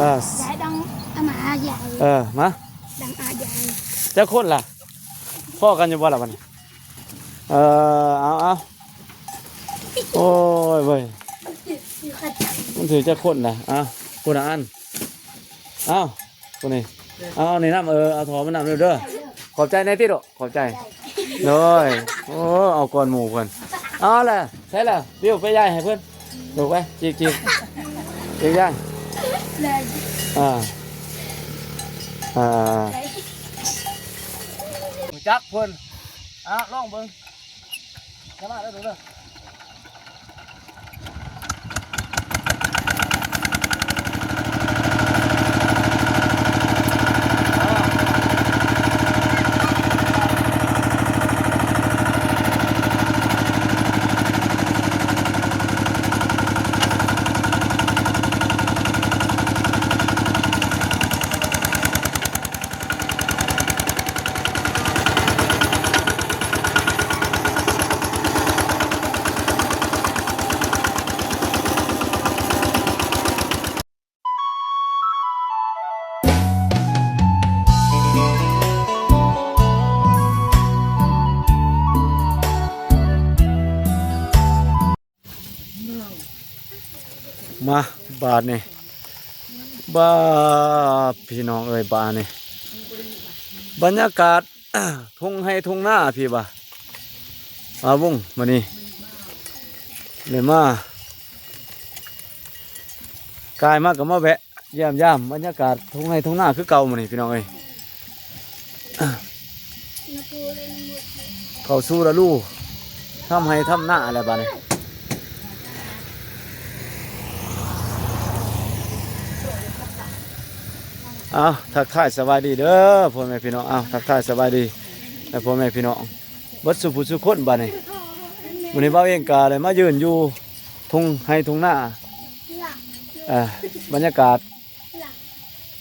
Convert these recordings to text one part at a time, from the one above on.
ใหญ่ดังอามาใหญ่มาดังอาใหญ่เจ้าคนล่ะพ่อกันอยู่บ่ล่ะมันเอาโอ้ยเว้ยมันถือเจ้าคนล่ะคนละอันคนนี้ในน้ำเอาถอมันน้ำเด้อขอบใจในที่ดอกขอบใจเลยโอ้เอาก่อนหมู่เพื่อนแหละใช่แล้วเดี๋ยวไปย่ายให้เพื่อนดูไปจีบย่างจักเพื่อนลองเบิ้งจะมาแล้วดูเด้อมาบาทนี่บ้าพี่น้องเอ้ยบาทนี่บรรยากาศทุ่งให้ทุ่งหน้าพี่บ่าวงมานี่เลยมากายมากกับมาแวะย่ำบรรยากาศทุ่งให้ทุ่งหน้าคือเก่ามานี่พี่น้องเอ้ยเขาสู้ละลูทำให้ทำหน้าอะไรบ้านี่ทักทายสบายดีเด้อพ่อแม่พี่น้องทักทายสบายดีแต่พ่อแม่พี่น้องบัดสุผู้สุคนบ้านนี้วันนี้บ่าวเองกาเลยมายืนอยู่ทุ่งให้ทุ่งหน้าบรรยากาศ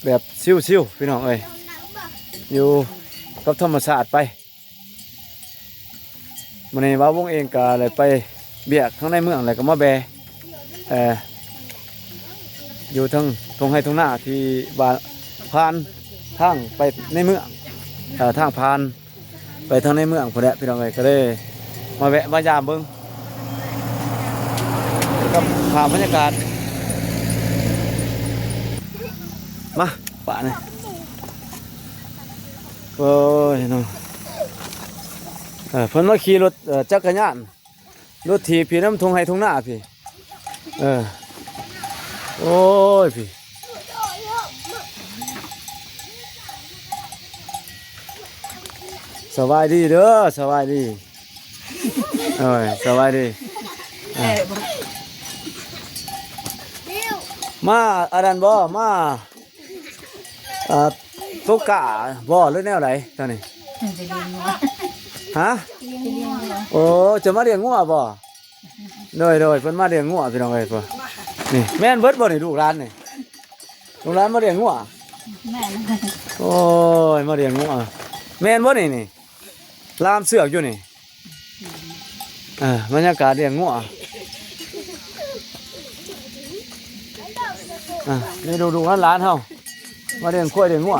แบบชิวๆพี่น้องเอ้ยอยู่กับธรรมชาติไปวันนี้บ่าววงเองกาเลยไปเบียกทั้งในเมืองอะไรก็มาแบอยู่ทั้งทุ่งให้ทุ่งหน้าที่บ้านผ่านทางไปในเมืองทางผ่านไปทางในเมืองพอดีพี่น้องเอ้ยก็เลยมาแวะมายามเบิ้งกับภาพบรรยากาศมาป่านี่โอ้ยน้องเพิ่นมาขี่รถจักรยานรถถีบพี่น้ำทงให้ทงหน้าพี่โอ้ยพี่สบายดีเด้อสบายดีสบายดีมาอะไรบ่มาตุกกะบ่หรือแนวไหนตอนนี้ฮะโอ้จะมาเลี้ยงงัวบ่โดยเพิ่นมาเลี้ยงงัวพี่น้องเอ้ยเพิ่นนี่แม่นเบิดบ่นี่ลูกร้านนี่ลูกร้านมาเลี้ยงงัวแม่นโอ้ยมาเลี้ยงงัวแม่นบ่นี่ลามเสือกอยู่นี่บรรยากาศเลี้ยงงัวนี่ดูร้านเฮามาเลี้ยงกล้วยเลี้ยงงัว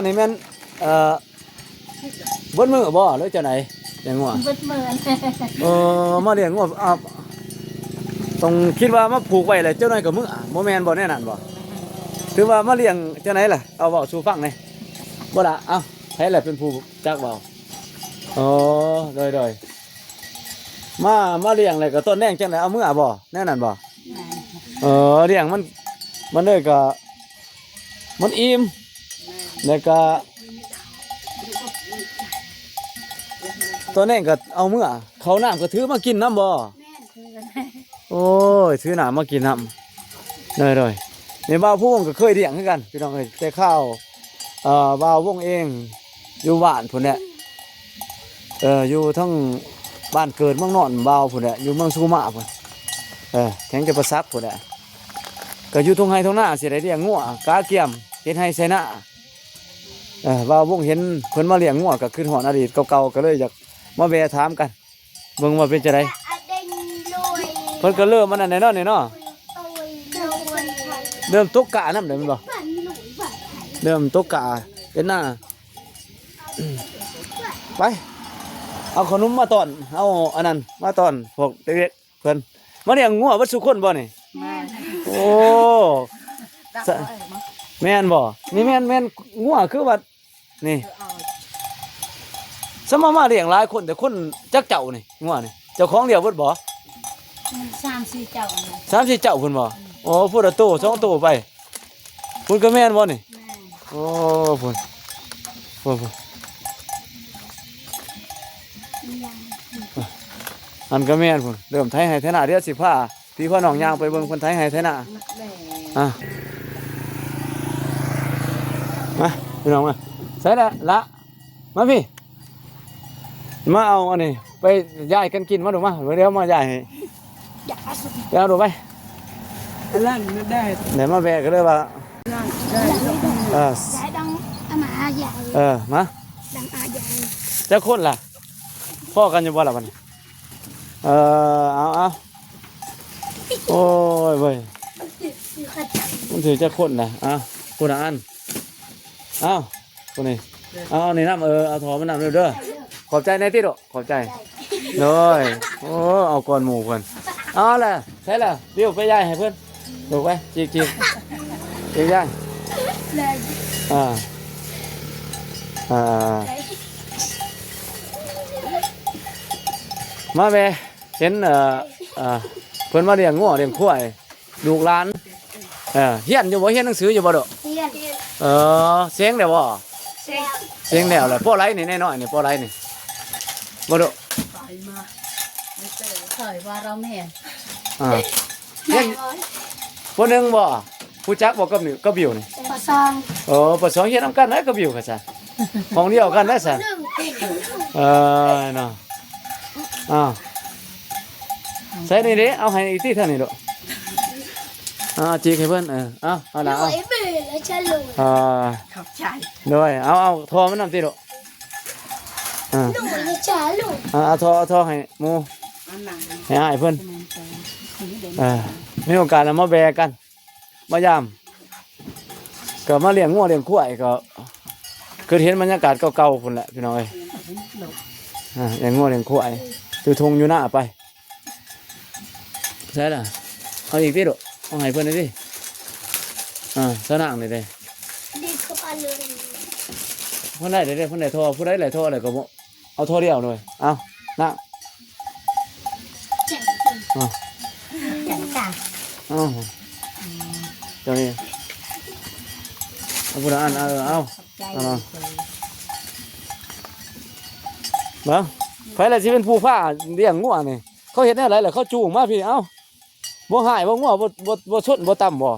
นี่แม่นเบิดมือบ่หรือจะไหนเลี้ยงงัวเบิดมือมาเลี้ยงงัวต้องคิดว่ามาผูกไว้เลยเจ้าหน่อยกับมือบ่แม่นบ่แน่นอนบ่ถือว่ามาเลี้ยงจะไหนล่ะเอาเว้าสู่ฟังหน่อยบ่ล่ะให้แหละเป็นผู้จักเบาโดยมาเลี้ยงอะไรก็ต้นแดงจังไหนเอามือบ่แน่นอนบ่เลี้ยงมันเลยก็มันอิ่มแล้วก็ต้นแดงก็เอามือเขาน้ำก็ถือมากินน้ำบ่โอ้ยถือน้ำมากินน้ำเลยในบ้านผู้วงก็เคยเลี้ยงเหมือนกันพี่น้องเอ้ยแต่ข้าวบ่าววงเองอยู่บ้านพุ่นเนี่ยอยู่ทั้งบ้านเกิดเมืองนอนบ่าวพุ่นเนี่ยอยู่เมืองสุมาพุ่นแข็งจะประซักพุ่นเนี่ยก็อยู่ทุ่งไร่ทุ่งนาเสียได้เลี้ยงงัวกาเกี่ยมเฮ็ดให้ใส่หน้าบ่าววงเห็นเพิ่นมาเลี้ยงงัวก็ขึ้นหอดอดีตเก่าๆก็เลยอยากมาแวะถามกันเบิ่งว่าเป็นจังไดเพิ่นก็เริ่มมันนั่นแน่นอนนี่เนาะ เริ่มตกกะน้ำเดี๋ยวมันบอก บ้านหนูบ้าน เริ่มตกกะเป็นหน้าไปเอาขนมมาตอนเอาอันนั้นมาตอนพวกเด็กๆเพิ่นมาเลี้ยงงัววัดสุคนบ่นี่ แม่ โอ้ ดัก สะ เอามา แม่นบ่นี่แม่นงัวคือว่านี่ เอา สมมาเลี้ยงหลายคนแต่คนจักเจ้านี่งัวนี่เจ้าของเดียวเบิดบ่ 3-4เจ้านะ 3-4เจ้าเพิ่นบ่โอ้พูดละโต2 โตไปพุ่นก็แม่นบ่นี่ แม่ โอ้พุ่นพุ่นอันก็แม่นพุ่นเริ่มไถให้ไถนาเดี๋ยวสิพาพี่พ่อน้องย่างไปเบิ่งเพิ่นไถให้ไถนา แม่ อ่ะมาพี่น้องมาใส่ละมาพี่มาเอาอันนี้ไปย่ายกันกินมาดูมาเดี๋ยวมาย่ายให้ อยากเอาสุด ไปเอาดูไป อันนั้นไม่ได้ ไหนมาแบกก็เลยว่า นั่นได้ เออ อยากดังอาหมาใหญ่ มา ดังอาใหญ่ เจ้าคนล่ะพ่อกันอยู่บ่ล่ะบัดนี้เอาโอ้ยเว้ย คือขัดจัง มันถือเจ้าคนล่ะคนละอันเอาคนนี้เอานี่น้ำเอาถอมันน้ำเด้อขอบใจในที่ดอกขอบใจเลยโอ้เอาก่อนหมู่ก่อนเอาล่ะใช่ล่ะเดี๋ยวไปย่ายให้เพื่อนถูกไปจีกย่าง เลย อ่ามาแม่เห็นเพิ่นมาเลี้ยงงัวเลี้ยงควายลูกหลานเฮียนอยู่บ่เฮียนหนังสืออยู่บ่ดอก เทียน เสียงแล้วบ่ เสียง เสียงแล้วแหละพ่อไรนี่แน่นอนนี่พ่อไรนี่บ่ดอก ไปมาไม่เจอเคยว่าเราแม่ เฮียนผู้หนึงบ่ผู้จักบ่กับนี่กับบิวนี่ ปลาซอง ปสองเฮียนนำกันนะกับบิวค่ะจ้ะของเดียวกันนะจ้ะ หนึ่งติด เนาะใส่นี่ดิเอาให้อีกที่เท่านี้ดอกจีกให้เพิ่นเอา ห ละ น่ เอา อยเบื่อแล้วจะหลุด ขับใจ ด้วยเอาทอมันนำติดอก หนูเลยจะหลุด เอาทอให้หมู อันนั้น ให้อ้ายเพิ่น เดิน มีโอกาสแล้วมาแบกกันมายามก็มาเลี้ยงงัวเลี้ยงควายก็คือเห็นบรรยากาศเก่าๆพุ่นแหละพี่น้องเอ้ยเลี้ยงงัวเลี้ยงควายอยู่ทงอยู่หน้าไปใช่ล่ะเอาอีกติดอกเอาให้เพิ่นหน่อยดิสนางนี่เด้ ดีเข้าไปเลย เพิ่นได้เด้เพิ่นได้ทอผู้ใดหลายทอเลยก็บ่เอาทอเดียวเลยเอานั่ง เจ๋งจริงเจ๋งจัง เอาเจ้านี่เอาผู้ใดอันเอา ใจ บ้างไผล่ะสิเป็นผู้พาเลี้ยงงัวนี่เขาเฮ็ดแนวไรล่ะเขาจูงมาพี่เอ้าบ่หายบ่งัวบ่ชนบ่ต่ำบ่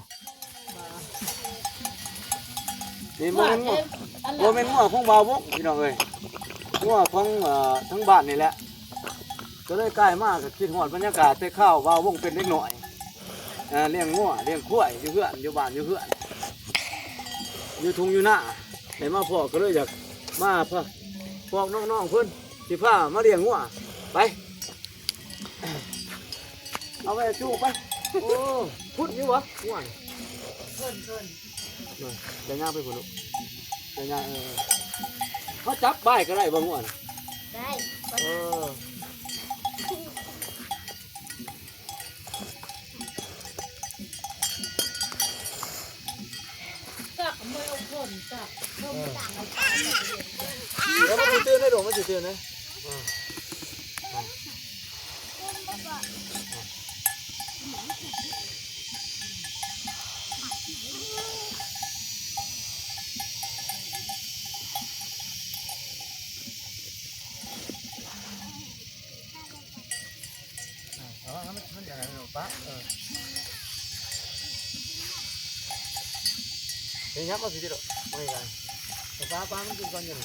นี่บ่แม่นงัวบ่แม่นงัวของบ่าวบ่พี่น้องเอ้ยงัวของทั้งบ้านนี่แหละก็เลยกลายมาก็คิดฮอดบรรยากาศแต่ข้าวบ่าววงเป็นเด็กน้อยเลี้ยงงัวเลี้ยงควายอยู่เฮือนอยู่บ้านอยู่เฮือนอยู่ทุ่งอยู่นาได้มาพ่อก็เลยอยากมาพวกน้องๆเพิ่นสิพามาเลี้ยงงัวไปเอาไปจูไปโอ้พุดอยู่วะงัวเพิ่นจะย่างไปพุ่นลูกจะย่างเขาจับใบก็ได้บ่งัวน่ะ ได้ เออแล้วมันสิตื่นได้ดอกมันสิตื่นนะมันอย่างไรหรอป้าเฮ้ยยับมาสิดิดอกไม่ไงแต่ป้ามันกินก่อนยัง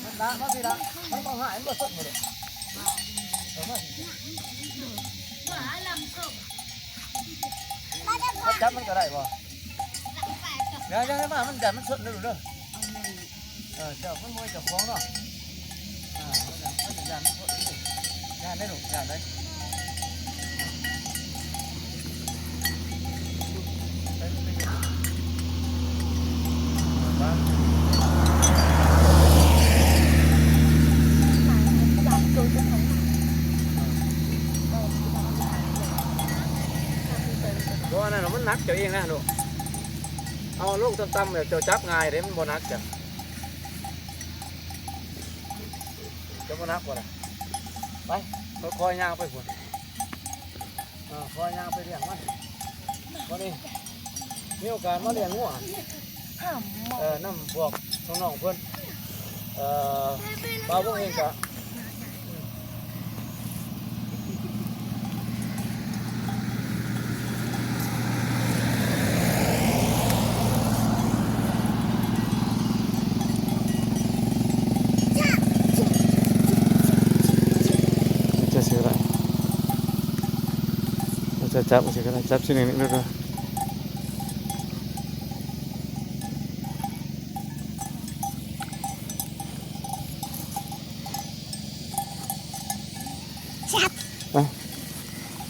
มันด่ามาสิละมันต้องหายมันก็สดหมดเลยมันจับมันก็ได้ป่ะเดี๋ยวให้มามันจับมันสดเลยดูเด้อเจ้ามันมวยจับของเนาะมันจับมันสดย่านได้หนูย่านได้ อันนั้นมันหนักเจ้าเองนะลูกเอาลงต่ำๆแบบเจ้าจับง่ายเด้มันบ่หนักจ้ะจะบ่หนักบ่ล่ะไปค่อยๆย่างไปพุ่นค่อยย่างไปเลี้ยงมันวันนี้มีโอกาสมาเลี้ยงงัวน้ำพวกน้องๆเพิ่นบ่าวพวกเองก็จะเสียอะไรจะจับสิก็ได้จับชิ้นหนึ่งนิดนึง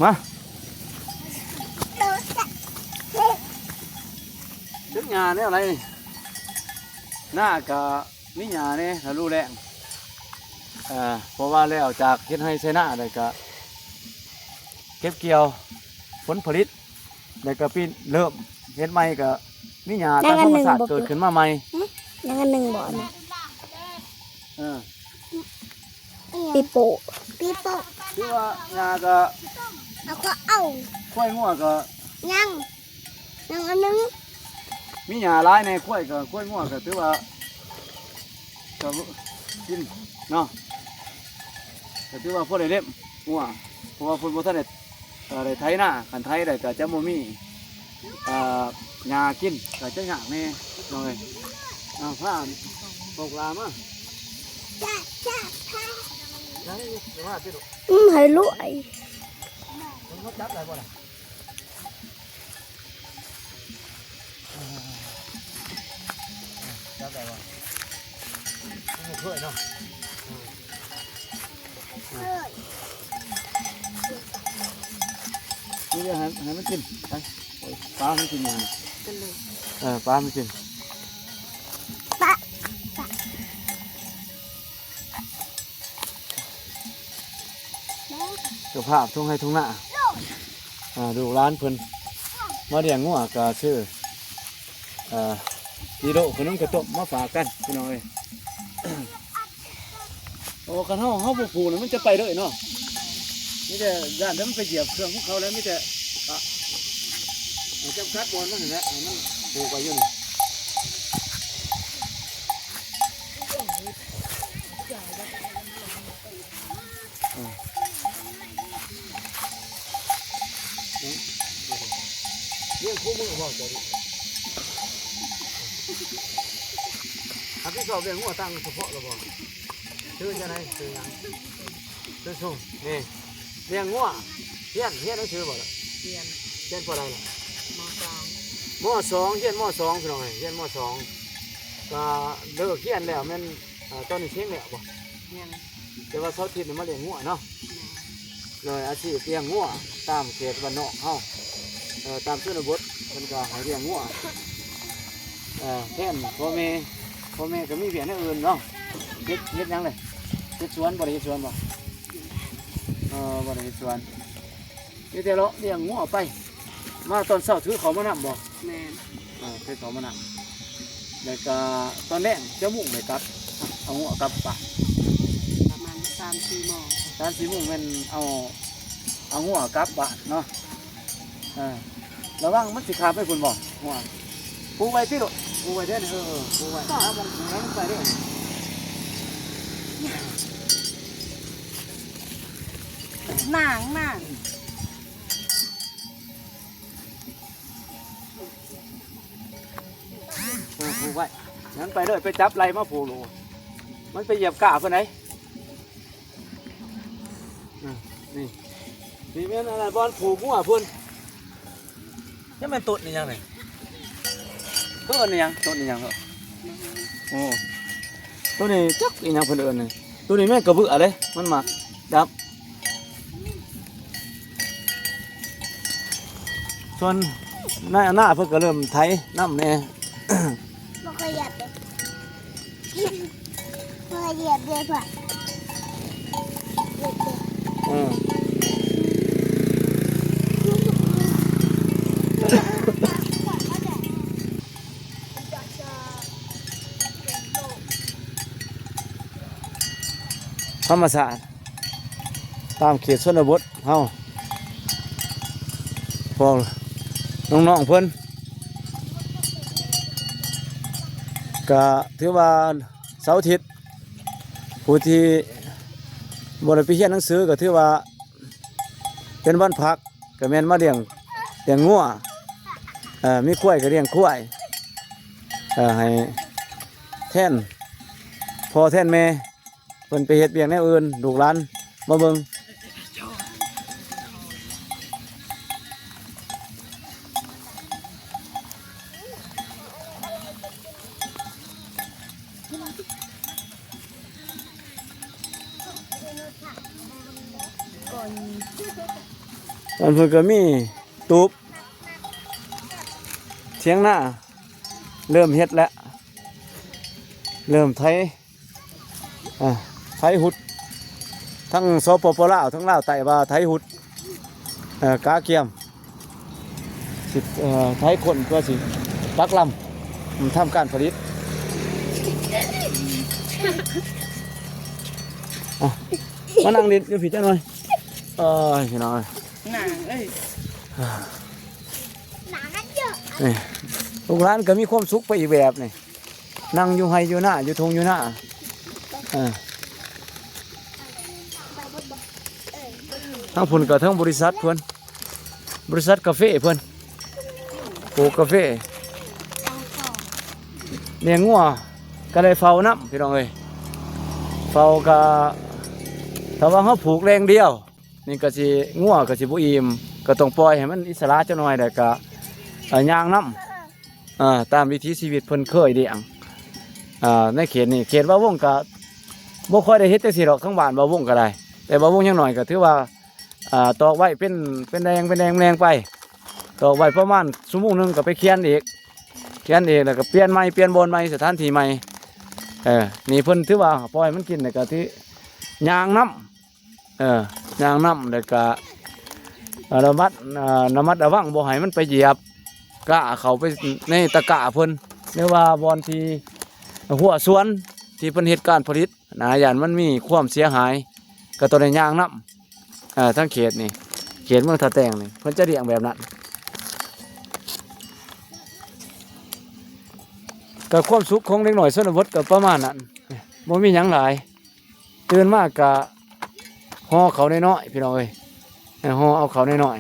มาถึงหญ้าเนี่ยอะไรนี่หน้าก็มีหญ้าเนี่ยถ้ารู้แรงเพราะว่าแล้วจากเฮ็ดให้ใช้หน้าเลยก็เก็บเกี่ยวผลผลิตแล้วก็ปีเริ่มเฮ็ดใหม่ก็มีหญ้าตามธรรมชาติเกิดขึ้นมาใหม่ ยังอันหนึ่งบ่นะ ปีโป้คือว่าหญ้าก็ แล้วก็เอา ควายงัวก็ ยังอันหนึ่ง มีหญ้าหลายในควายก็ควายงัวก็ถือว่าก็กินเนาะก็ถือว่าพอได้เล็บงัวเพราะว่าเพิ่นบ่ทันได้ไถนาคันไถได้ก็จะบ่มีหญ้ากินก็จะยากแน่หน่อยผ้าปกลามาแล้วนี่มาติด ให้รวย มันเขาจับได้บ่ล่ะจับได้บ่ไม่ช่วยเนาะนี่เดี๋ยวให้มันกินไปปลามันกินยังปลามันกินเจ้าภาพทุ่งให้ทุ่งหน้าดูร้านเพิ่นมาเลี้ยงงัวก็ชื่อจีโร่ขนมกระต้มมาฝากกันพี่น้องเอ้ยโอ้กันเฮาบ่ผูกมันจะไปเลยเนาะมีแต่ย่านเดี๋ยวมันไปเหยียบเครื่องของเขาแล้วมีแต่จับคัดบอลมันนั่นแหละมันผูกไปอยู่นี่เรื่องคู่มือบอกจะดิพี่สอบเรื่องหัวตั้งเฉพาะหรือเปล่าชื่อจะไหนชื่อยังชื่อสุ่มนี่เรื่องหัวเฮี้ยนต้องชื่อบ่ล่ะเฮี้ยนพอได้ล่ะม.2เฮี้ยนม.2พี่น้องเฮี้ยนม.2ก็เลิกเฮี้ยนแล้วแม่นตอนนี้เช็งแล้วบ่แต่ว่าเขาทิพย์มาเลี้ยงหัวเนาะเลยอาชีพเลี้ยงหัวตามเขตบ้านนอกเฮาตามชนบทเป็นก็ให้เลี้ยงงัวแค่นพ่อแม่ก็มีเวียนอื่นเนาะเฮ็ดยังเลยเฮ็ดสวนบ่ได้เฮ็ดสวนบ่บ่ได้เฮ็ดสวนนี่แต่เราเลี้ยงงัวไปมาตอนเช้าถือเขามานำบ่แม่นถือเขามานำแล้วก็ตอนแรกจะมุ่งเลยครับเอางัวกลับป่ะประมาณ3-4 โมง3-4 โมงแม่นเอางัวกลับป่ะเนาะระวังมันสิขาดไปคุณบอกหัวปูไว้ที่ลูกปูไว้เด้อปูไว้ถ้ามองนั้นไปเด้อหนังปูไว้นั้นไปเลยไปจับไรมาปูลูมันไปเหยียบกาเพื่อนไหนนี่แม่นอะไรบอลผูกหัวเพื่อนนี่มันตุดนี่ยังไงตัวนี่ยังตุดนี่ยังเหรอโอ้ตัวนี้จักนี่ยังเพิ่นเอิ้นนี่ตัวนี้แม่กระเบื้อเลยมันมาดับส่วนหน้าเพิ่นก็เริ่มไถน้ำแน่บ่เคยเหยียบเลยพ่อ ธรรมศาสตร์ตามเขตชนบทเฮาพวกน้องๆเพิ่นก็ถือว่าเสาร์อาทิตย์ผู้ที่บ่ได้ไปเรียนหนังสือก็ถือว่าเป็นวันพักก็แม่นมาเลี้ยงงัวมีควายก็เลี้ยงควายให้แทนพ่อแทนแม่เพิ่นไปเฮ็ดเวียกแนวอื่นลูกหลานมาเบิ่งอันเพิ่นก็มีตูบเถียงหน้าเริ่มเฮ็ดแล้วเริ่มไถไถหุดทั้งสปปลาวทั้งลาวใต้ว่าไถหุดกาเกียมสิไถคนเพื่อสิปักลำทำการผลิตมานั่งดิอยู่ผิดจังหน่อยพี่น้อย หนาเอ้ย หนากันเยอะ นี่ลูกหลานก็มีความสุขไปอีกแบบนี่นั่งอยู่ไฮอยู่หน้าอยู่ทงอยู่หน้าทั้งผุนกับทั้งบริษัทเพื่อนบริษัทกาแฟเพื่อนปลูกกาแฟเลี้ยงงัวก็ได้เฝ้าน้ำพี่น้องเอ้ยเฝ้าก็ถ้าว่าเขาผูกแรงเดียวนี่ก็สิงัวก็สิบุอิ่มก็ต้องปล่อยให้มันอิสระเจ้าหน่อยแต่ก็ย่างน้ำตามวิถีชีวิตเพิ่นเคยเลี้ยงในเขตนี่เขตบ่าวงก็บ่ค่อยได้เฮ็ดจังซี่หรอกทั้งบ้านบ่าวงก็ได้แต่บ่าวงยังหน่อยก็ถือว่าตอกไว้เป็นแรงไปตอกไว้ประมาณชั่วโมงนึงก็ไปเขียนอีกแล้วก็เปลี่ยนใหม่เปลี่ยนบนใหม่สถานที่ใหม่นี่เพิ่นถือว่าปล่อยมันกินแล้วก็ที่ย่างน้ำย่างน้ำแล้วก็ระมัดระวังบ่ให้มันไปเหยียบกะเขาไปในตะกะเพิ่นหรือว่าบอนที่หัวสวนที่เพิ่นเฮ็ดการผลิตย่านมันมีความเสียหายก็ต้องได้ย่างน้ำทั้งเขตนี่เขตเมืองท่าแตงนี่เพิ่นจะเลี้ยงแบบนั้นก็ความสุขของเด็กหน่อยชนบทก็ประมาณนั้นบ่มีหยังหลายตื่นมากก็ห่อเขาน้อยๆพี่น้องเอ้ยห่อเอาเขาน้อย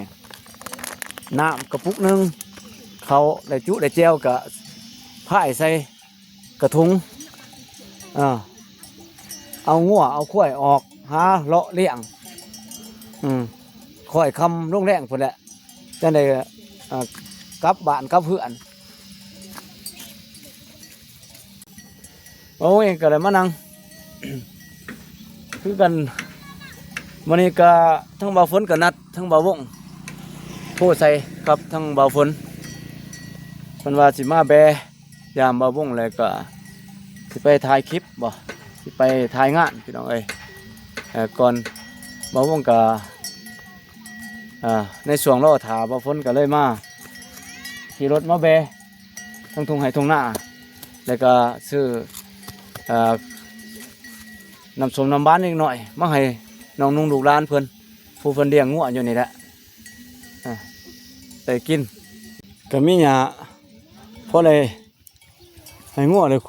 ๆน้ำกระปุกนึงเขาได้จุได้แจวกะพ่ายใส่กระทุงเอางัวเอาข้วยออกหาเลาะเลี้ยงข้อยคำรุ่งแรงพุ่นแหละจังได้กลับบ้านกลับเพื่อนโอ้ยก็เลยมานั่ง คือกันวันนี้ก็ทั้งบ่าวฝนกับนัดทั้งบ่าววงโทษใส่ครับทั้งบ่าวฝนมันว่าสิมาแบยามบ่าววงเลยก็สิไปถ่ายคลิปบ่สิไปถ่ายงานพี่น้องเอ้ยก่อนบ่าววงก็ในช่วงรอถาบ่าวฝนก็เลยมาขี่รถมาแบทั้งทุ่งไห่ทุ่งนาแล้วก็ซื้อน้ำส้มน้ำบ้านนิดหน่อยมาให้น้องนุ่งลูกหลานเพิ่นผู้เพิ่นเลี้ยงงัวอยู่นี่แหละแต่กินก็มีหญ้าพอเลยให้งัวเลย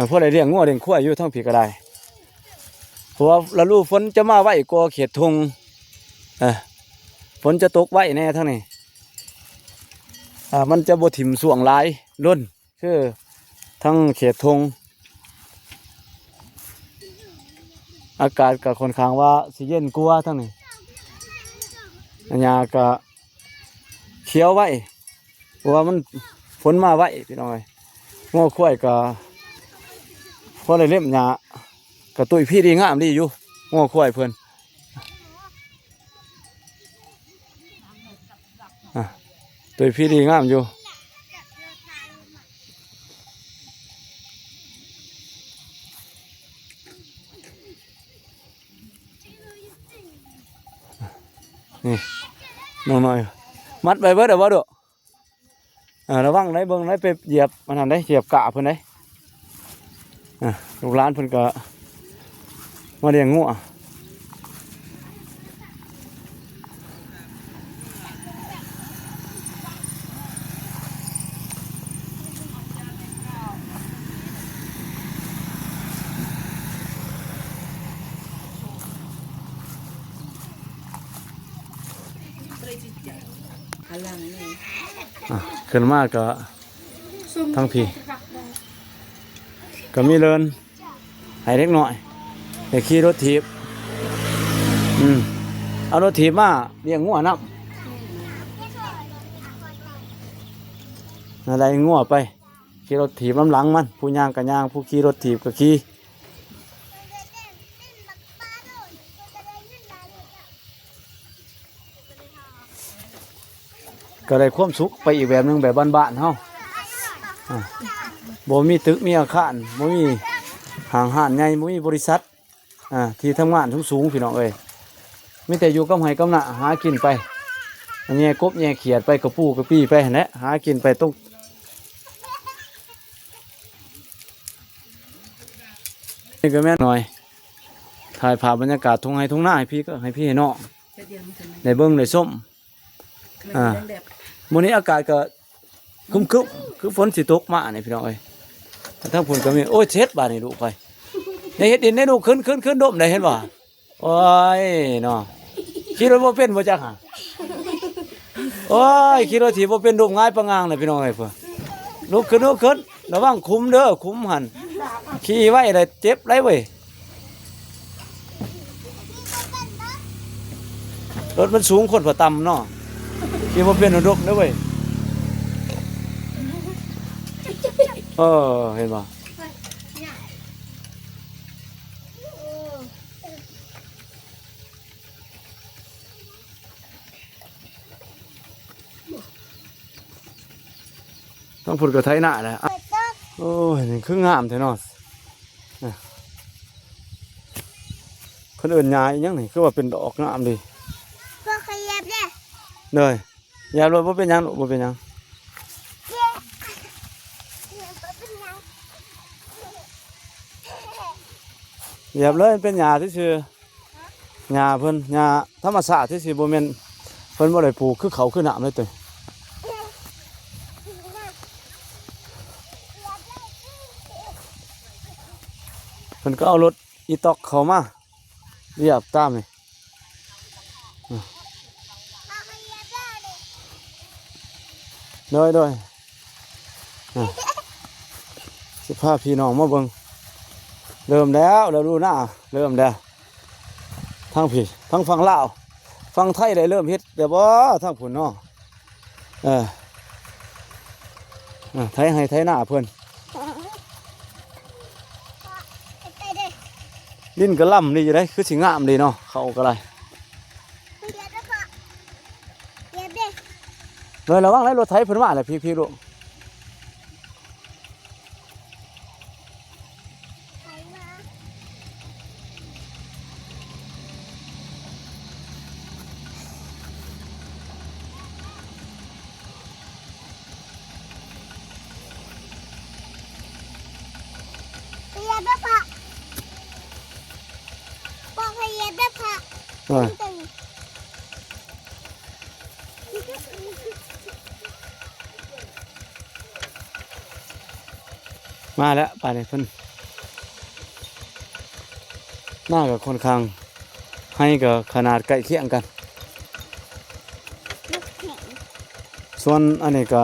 พอเลยเลี้ยงงัวเลี้ยงควายอยู่ทั้งผีก็ได้เพราะว่าฤดูฝนจะมาไว้กว่าเขตทงฝนจะตกไว้แน่ทั้งนี้มันจะบ่ถิ่มส่วงหลายล้นคือทั้งเขตทงอากาศก็ค่อนข้างว่าสิเย็นกว่าทั้งนี้หญ้าก็เขียวไว้เพราะว่ามันฝนมาไว้พี่น้อยงัวควายก็พอได้เล่มหญ้าก็ตุ้ยพี่ดีงามดีอยู่งัวควายเพิ่นตุ้ยพี่ดีงามอยู่นี่น้องน้อยมัดไปเบิดเดี๋ยวบ่ดูระวังได้เบิ่งได้ไปเหยียบมันทำได้เหยียบกะเพิ่นได้ลูกหลานเพิ่นก็มาเลี้ยงงัว อันหลังนี่ ขึ้นมาก็ทั้งพี่ก็มีเลินให้เล็กน้อยไปขี่รถถีบเอารถถีบมาเลี้ยงงัวน้ำอะไรงัวไปขี่รถถีบลำหลังมันผู้ย่างกับย่างผู้ขี่รถถีบกับขี่ก็ได้ความสุขไปอีกแบบหนึงแบบบ้านๆเฮาบ่มีตึกมีอาคารบ่มีห้างห้านใหญ่บ่มีบริษัทที่ทำงานสูงๆพี่น้องเอ้ยมีแต่อยู่กับไห้กับนาหากินไปแย่กบแย่เขียดไปกระปูกระปี้ไปหั่นแหละหากินไปต้องนี่ก็แม่นหน่อยถ่ายภาพบรรยากาศทุ่งไร่ทุ่งนาให้พี่ก็ให้พี่ให้น้องได้เบิ่งได้ส้มมื้อนี้อากาศก็ครึ้มๆคือฝนสิตกมานี่พี่น้องเอ้ยทั้งพุ่นก็มีโอ้ยเช็ดบาดนี่ลูกไปได้เฮ็ดดินได้ลูกขึ้นดมได้เห็นบ่โอ้ยเนาะขี่รถบ่เป็นบ่จักหะโอ้ยขี่รถถีบบ่เป็นดมง่ายปะงางเลยพี่น้องเอ้ยเพิ่นลุกขึ้นระวังคุมเด้อคุมหั่นขี่ไว้ได้เจ็บไรเว้ยรถมันสูงคนพอต่ำเนาะขี่บ่เป็นดกเด้อเว้ยเห็นป่ะต้องพูดกับไทยหน้าเลยโอ้ยนี่คืองามแท้เนาะคนอื่นยายยังนี่คือว่าเป็นดอกงามดีพวกขยับเนี่ยเลยยายรถว่าเป็นยังบ่เป็นยังเหยียบเลยเป็นหญ้าที่ชื่อหญ้าเพิ่นหญ้าธรรมชาติที่สิบ่แม่นเพิ่นบ่ได้ปลูกคือเขาคือน้ำเลยตัวเพิ่นก็เอารถอีตอกเข้ามาเหยียบตามนี่โดยสิพาพี่น้องมาเบิ่งเริ่มแล้วเราดูหน้าเริ่มแล้วทั้งพี่ทั้งฝั่งลาวฝั่งไทยได้เริ่มเฮ็ดเดี๋ยวบ่ทั้งผุนเนาะไทยให้ไทยหน้าเพิ่นดินก็ล่ำดีอยู่ได้คือสิงามดีเนาะเขาก็ได้เลยระวังไรรถไถเพิ่นว่าแหละพี่ลูกมาแล้วไปเลยเพิ่นหน้ากับค่อนข้างให้กับขนาดใกล้เคียงกันส่วนอันนี้ก็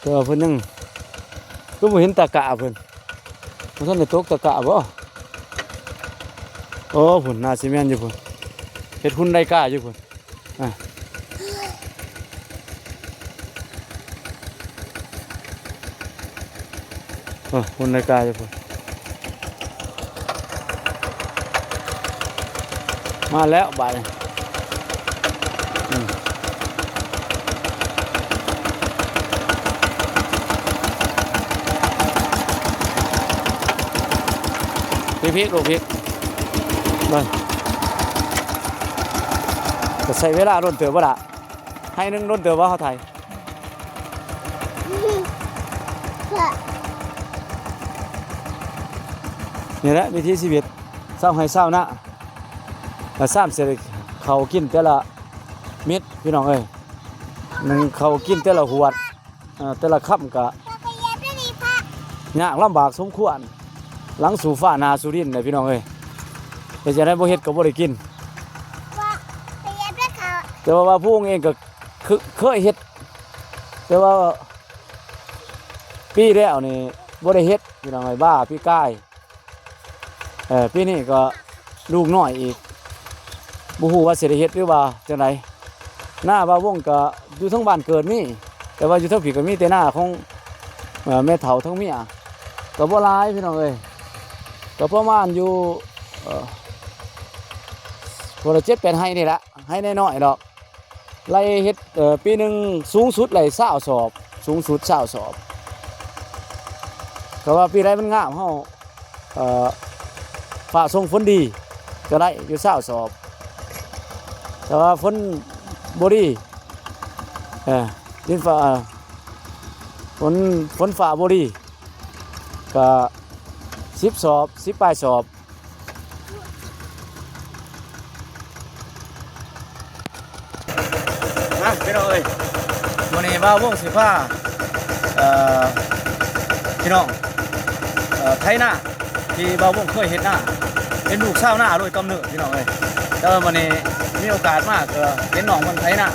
ตัวเพิ่นยังก็บ่เห็นตะกะเพิ่นบ่ทันได้ตกตะกะบ่โอ้พุ่นน่าสิแม่นอยู่พุ่นเฮ็ดหุ่นได้กะอยู่พุ่นหุ่นได้กะอยู่พุ่นมาแล้วบาดนี้พริกลูกพริกเลยจะใส่เวลาร่นเตือบ่ละให้นึงร่นเตือว่าเขาไทยนี่แหละวิธีชีวิตเศร้าให้เศร้านะมาสร้างเสร็จเขากินแต่ละ เม็ดพี่น้องเอ้ยหนึ่งเขากินแต่ละหวดแต่ละค่ำก็ยากลำบากสมควรหลังสู่ฟ้านาสุรินทร์เลยพี่น้องเอ้ยแต่จะได้บ่เฮ็ดก็บ่ได้กินแต่ว่าผู้เองก็เคยเฮ็ดแต่ว่าปีแล้วนี่บ่ได้เฮ็ดพี่น้องเอ้ยบ้าพี่กายปีนี้ก็ลูกน้อยอีกบ่ฮู้ว่าสิได้เฮ็ดหรือว่าจังไดหน้าบ่าวงก็อยู่ทั้งบ้านเกิดมีแต่ว่าอยู่ทั้งผีก็มีแต่หน้าของแม่เฒ่าทั้งเมียก็บ่หลายพี่น้องเอ้ยก็ประมาณอยู่คนละ7-8ให้นี่ละให้น้อยๆดอกไล่เฮ็ดปีหนึงสูงสุดไล่20 สอบสูงสุด20 สอบก็ว่าปีใดมันงามเฮาฟ้าส่งฝนดีก็ได้อยู่20 สอบแต่ว่าฝนบ่ดีดินฟ้าฝนฟ้าบ่ดีก็10 สอบ10 ปลายสอบมาพี่น้องเอ้ยวันนี้บ่าววงสิพาพี่น้องไถนาที่บ่าววงเคยเฮ็ดนาเป็นลูกชาวนาโดยกำเนิดพี่น้องเอ้ยแต่วันนี้มีโอกาสมากก็เห็นน้องมันไถนา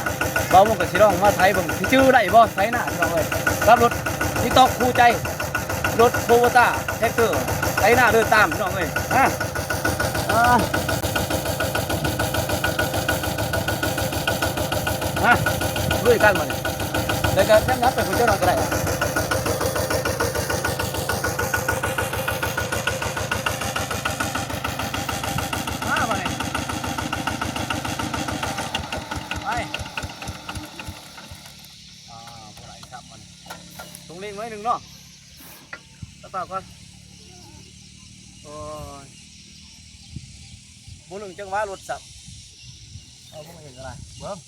บ่าววงก็สิลองมาไถเบิ่งสิชื่อได้บ่ไถนาพี่น้องเอ้ยขับรถนี่ตอกคู่ใจรถโบต้าแท็กเตอร์ไถนาเดินตามพี่น้องเอ้ยมาลุยกันมาเนี่ยเดี๋ยวก็แค่นับไปคุณเจ้าหน่อยก็ได้มาเนี่ยไปพวกไหนครับมันตรงเลี้ยงไว้หนึ่งเนาะตัดต่อก่อนโอ้ยบุหนึ่งจังหวะรถสับเอาพวกมันเห็นอะไรเบิ้ม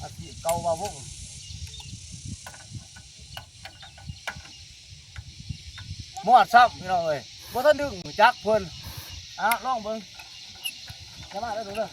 อาชีพเก่าว่าพวกมอดซับพี่น้องเอ้ยบ่ทันดึงจักเพิ่นลองเบิ่งจะมาได้ดูเด้อ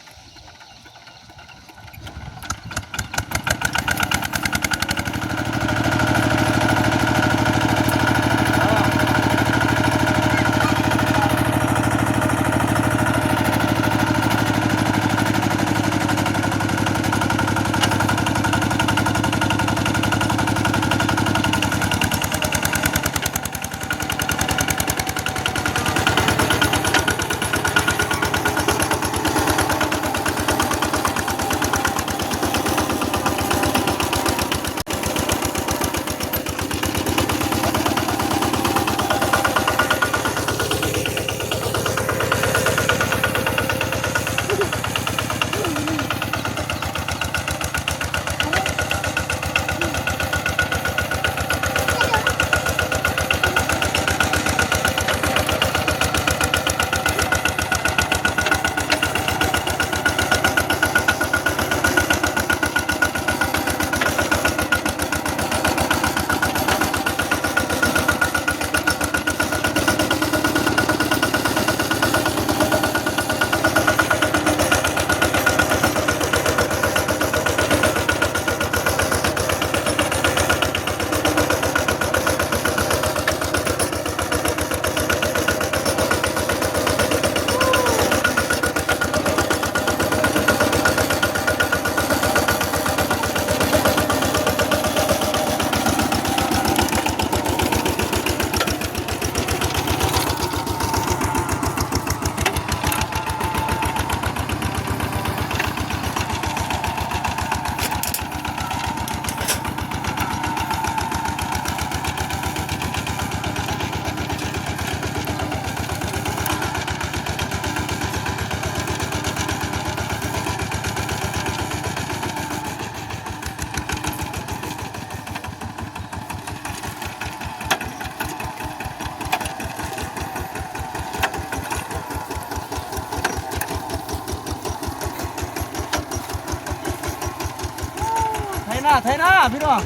ไทยหน้าพี่น้อง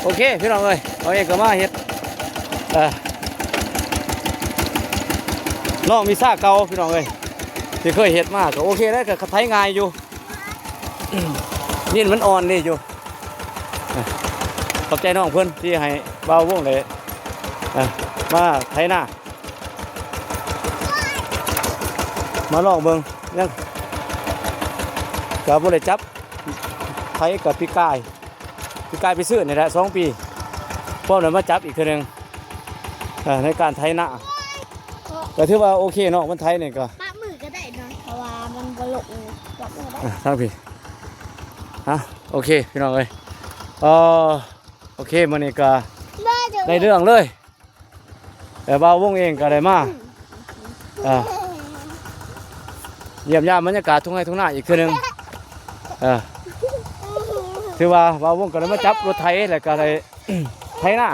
โอเคพี่น้องเอ้ยเอาเองก็มาเฮ็ดน้องมีซ่าเก่าพี่น้องเอ้ยที่เคยเฮ็ดมาก็โอเคแล้วก็ไถง่ายอยู่ นี่มันอ่อนนี่อยู่ขอบใจน้องเพื่อนที่ให้เบาวงเลยมาไถหน้ามาลองเบิ่งยังกับบ่ได้จับไถกับพี่กายไปซื้อนี่แหละ2 ปีพร้อมแล้วมาจับอีกทีนึงในการไถหน้าก็ถือว่าโอเคเนาะมันไถนี่ก็ ปะมือก็ได้เนาะเพราะว่ามันบลงจับมือได้ ทั้งพี่โอเคพี่น้องเอ้ยโอเคมื้อนี้ก็ได้เรื่องเลยแต่บ่าววงเองก็ได้มาเยี่ยมยามบรรยากาศทุ่งไร่ทุ่งนาอีกทีนึงถือว่าบ่าววงก็ได้มาจับรถไถแล้วก็ได้ ไถหน้า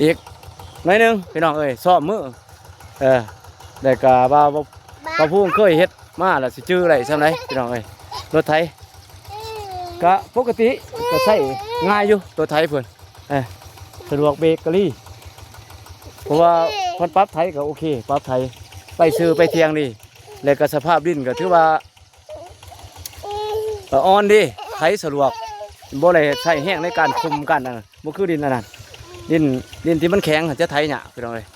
อีกหน่อยหนึงพี่น้องเอ้ยซ้อมมือแล้วก็บ่าววงเคยเฮ็ดมาแล้วสิจื้อได้ซำใดพี่น้องเอ้ยรถไถก็ปกติก็ใช้ง่ายอยู่ตัวไถเพิ่นสะดวกเบรกเกอรี่เพราะว่าเพิ่นปรับไถก็โอเคปรับไถไปซื้อไปเที่ยงนี่แล้วก็สภาพดินก็ถือว่าอ่อนดีไถสะดวกบ่ได้ใช้แห้งในการคุมกันบ่คือดินอันนั้นดินที่มันแข็งจะไถหยาพี่น้องเอ้ย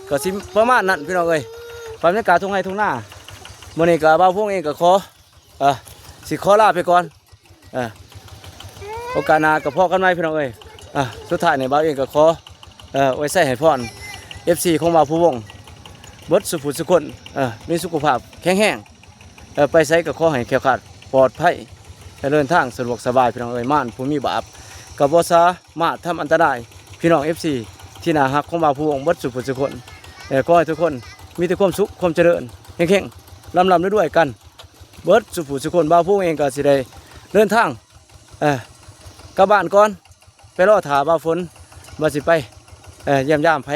ก็สิประมาณนั้นพี่น้องเอ้ยบรรยากาศทุ่งไร่ทุ่งนามื้อนี้ก็บ่าวพวกเองก็ขอสิขอลาไปก่อนโอกาสหน้าก็พอกันใหม่พี่น้องเอ้ยสุดท้ายนี่บ่าวเองก็ขอไว้ใส่ให้พร FC ของบ่าวผู้วงเบิดสุขสุขคนมีสุขภาพแข็งแรงไปไสก็ขอให้แคล้วคลาดปลอดภัยเดินทางสะดวกสบายพี่น้องเอ้ยม่านผู้มีบาปก็บ่สามารถทำอันตรายพี่น้อง FC ที่น่าฮักของบ่าวผู้วงเบิดสุขสุขคนขอให้ทุกคนมีแต่ความสุขความเจริญแข็งๆร่ำด้วยกันเบิดสุขสุขคนบ่าวผู้วงเองก็สิได้เดินทางกลับบ้านก่อนไปรอถาบ่าวฝนว่าสิไปเยี่ยมยามไ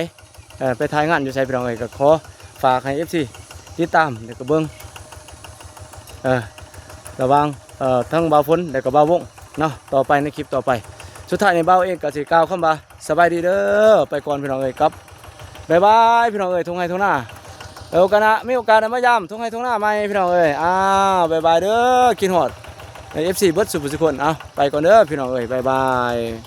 ปถ่ายงานอยู่ไสพี่น้องเอ้ยก็ขอฝากให้ FC ติดตามแล้วก็เบิ่งระวังทั้งบ่าวฝนแล้วก็บ่าววงเนาะต่อไปในคลิปต่อไปสุดท้ายในบ่าวเองก็สิกล่าวคำว่าสบายดีเด้อไปก่อนพี่น้องเอ้ยครับบ๊ายบายพี่น้องเอ้ยทุ่งไร่ทุ่งนามีโอกาสได้มายามทุ่งไร่ทุ่งนาใหม่พี่น้องเอ้ยบ๊ายบายเด้อกินฮอดFC เบิดสุขสุขคนไปก่อนเด้อพี่น้องเอ้ยบ๊ายบาย